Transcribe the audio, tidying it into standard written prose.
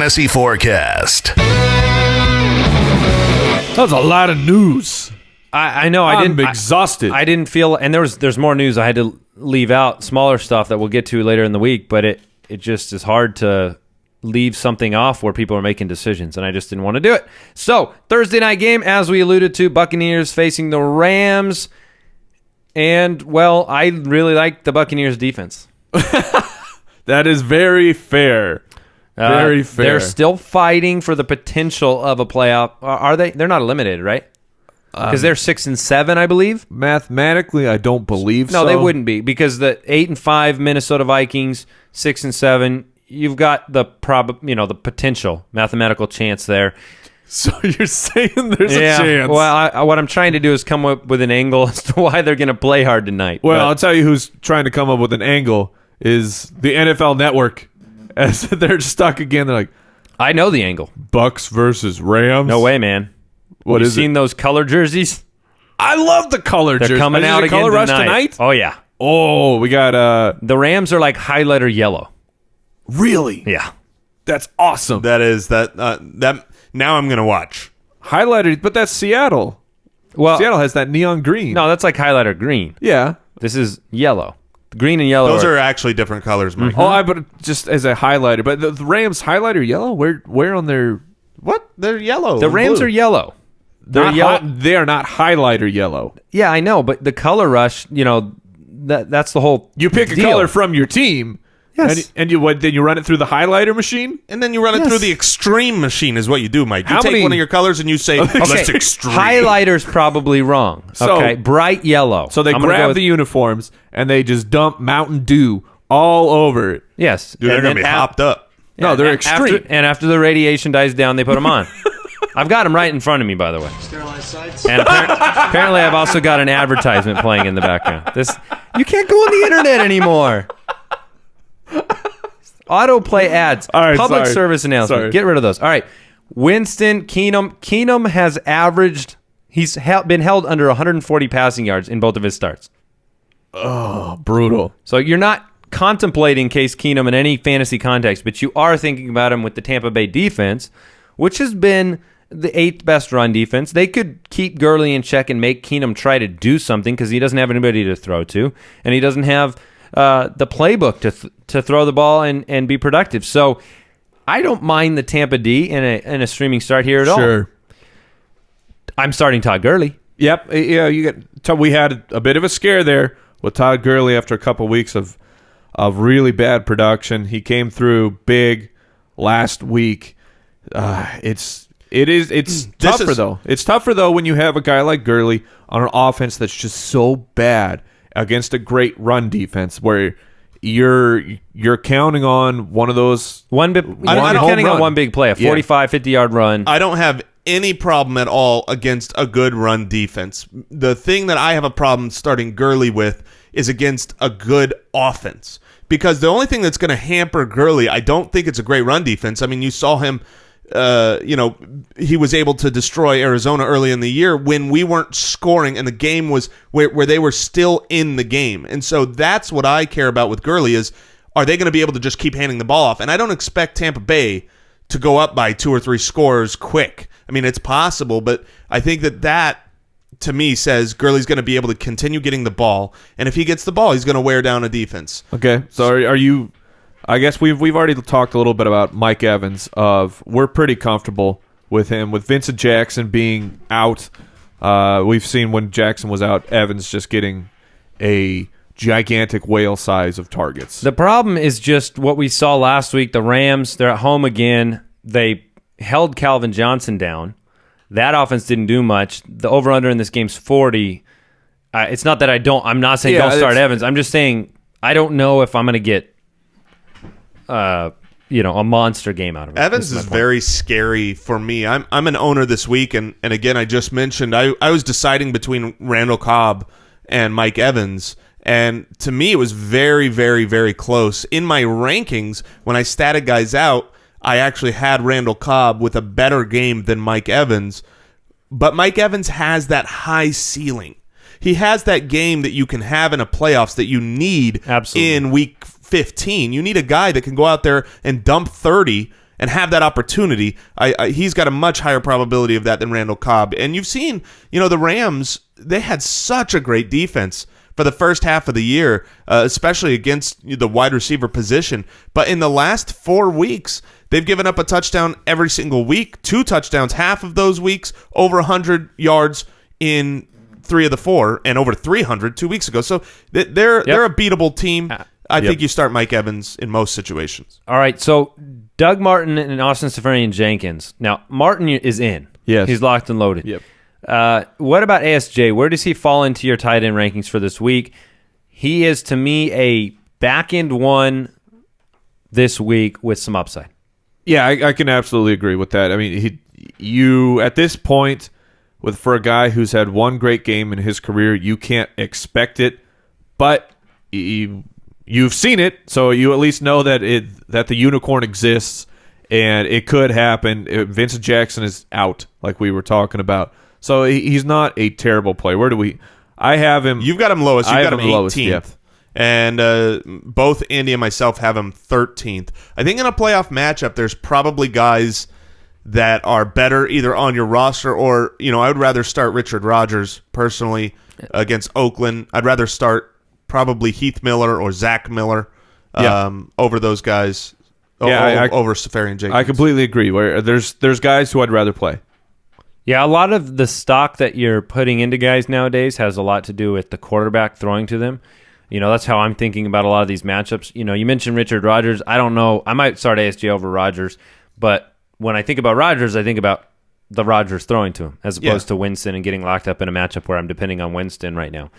Fantasy Forecast. That was a lot of news. I know. I'm exhausted. I didn't feel, and there's more news I had to leave out, smaller stuff that we'll get to later in the week, but it just is hard to leave something off where people are making decisions, and I just didn't want to do it. So, Thursday night game, as we alluded to, Buccaneers facing the Rams, and, well, I really like the Buccaneers defense. That is very fair. Very fair. They're still fighting for the potential of a playoff. Are they? They're not eliminated, right? Because they're 6-7, I believe. Mathematically, I don't believe so. No, they wouldn't be, because the 8-5 Minnesota Vikings, 6-7. You've got the the potential mathematical chance there. So you're saying there's a chance? Well, what I'm trying to do is come up with an angle as to why they're going to play hard tonight. Well, I'll tell you who's trying to come up with an angle is the NFL Network. As they're stuck again, they're like, I know the angle. Bucks versus Rams. No way, man. What is it? You seen those color jerseys? I love the color jerseys. They're coming out again color rush tonight. Oh yeah. Oh, we got the Rams are like highlighter yellow. Really? Yeah. That's awesome. That is that now I'm gonna watch. Highlighter, but that's Seattle. Well, Seattle has that neon green. No, that's like highlighter green. Yeah. This is yellow. Green and yellow. Those are actually different colors, Mike. Oh, but just as a highlighter. But the Rams highlighter yellow. Where on their What? They're yellow. The Rams are yellow. They're yellow. They are not highlighter yellow. Yeah, I know, but the color rush, that's the whole. You pick a color from your team. Yes. And then you run it through the highlighter machine? And then you run it through the extreme machine is what you do, Mike. You take one of your colors and you say, let's extreme. Highlighter's probably wrong. Okay, bright yellow. So they grab the uniforms and they just dump Mountain Dew all over it. Yes. Dude, they're going to be hopped up. No, they're extreme. After the radiation dies down, they put them on. I've got them right in front of me, by the way. Sterilized sites. And apparently I've also got an advertisement playing in the background. You can't go on the internet anymore. Autoplay ads. All right, Public sorry. service announcement. Sorry. Get rid of those. All right. Winston Keenum. Keenum has averaged, he's been held under 140 passing yards in both of his starts. Oh, brutal. So you're not contemplating Case Keenum in any fantasy context, but you are thinking about him with the Tampa Bay defense, which has been the 8th best run defense. They could keep Gurley in check and make Keenum try to do something because he doesn't have anybody to throw to, and he doesn't have the playbook to throw the ball and be productive. So I don't mind the Tampa D in a streaming start here at all. Sure. I'm starting Todd Gurley. Yep. Yeah, we had a bit of a scare there with Todd Gurley after a couple weeks of really bad production. He came through big last week. It's tougher though. It's tougher though when you have a guy like Gurley on an offense that's just so bad against a great run defense where you're counting on one of those I'm counting on one big play, a 45, 50-yard run. I don't have any problem at all against a good run defense. The thing that I have a problem starting Gurley with is against a good offense. Because the only thing that's going to hamper Gurley, I don't think it's a great run defense. I mean, you saw him, he was able to destroy Arizona early in the year when we weren't scoring and the game was where they were still in the game. And so that's what I care about with Gurley is, are they going to be able to just keep handing the ball off? And I don't expect Tampa Bay to go up by 2 or 3 scores quick. I mean, it's possible, but I think that to me says Gurley's going to be able to continue getting the ball, and if he gets the ball, he's going to wear down a defense. Okay, so are you? I guess we've already talked a little bit about Mike Evans. We're pretty comfortable with him, with Vincent Jackson being out. We've seen when Jackson was out, Evans just getting a gigantic whale size of targets. The problem is just what we saw last week. The Rams, they're at home again. They held Calvin Johnson down. That offense didn't do much. The over-under in this game's 40. It's not that I'm not saying don't start Evans. I'm just saying I don't know if I'm going to get a monster game out of it. Evans is very scary for me. I'm an owner this week, and again, I just mentioned I was deciding between Randall Cobb and Mike Evans, and to me, it was very, very, very close. In my rankings, when I statted guys out, I actually had Randall Cobb with a better game than Mike Evans, but Mike Evans has that high ceiling. He has that game that you can have in a playoffs that you need in week 15. You need a guy that can go out there and dump 30 and have that opportunity, he's got a much higher probability of that than Randall Cobb. And you've seen, the Rams, they had such a great defense for the first half of the year, especially against the wide receiver position. But in the last 4 weeks, they've given up a touchdown every single week, 2 touchdowns, half of those weeks, over 100 yards in 3 of the 4, and over 300 2 weeks ago. So they're a beatable team. I think you start Mike Evans in most situations. All right, so Doug Martin and Austin Seferian-Jenkins. Now, Martin is in. Yes. He's locked and loaded. Yep. What about ASJ? Where does he fall into your tight end rankings for this week? He is, to me, a back-end one this week with some upside. Yeah, I can absolutely agree with that. I mean, you at this point, for a guy who's had one great game in his career, you can't expect it, but you've seen it, so you at least know that the unicorn exists, and it could happen. Vincent Jackson is out, like we were talking about. So he's not a terrible player. I have him. You've got him lowest. You've got him 18th. Lowest, yeah. And both Andy and myself have him 13th. I think in a playoff matchup, there's probably guys that are better either on your roster or, I would rather start Richard Rodgers personally against Oakland. I'd rather start probably Heath Miller or Zach Miller over those guys. Over Seferian-Jenkins. I completely agree. Where there's guys who I'd rather play. Yeah, a lot of the stock that you're putting into guys nowadays has a lot to do with the quarterback throwing to them. That's how I'm thinking about a lot of these matchups. You mentioned Richard Rodgers. I don't know. I might start ASJ over Rodgers, but when I think about Rodgers, I think about the Rodgers throwing to him as opposed to Winston and getting locked up in a matchup where I'm depending on Winston right now.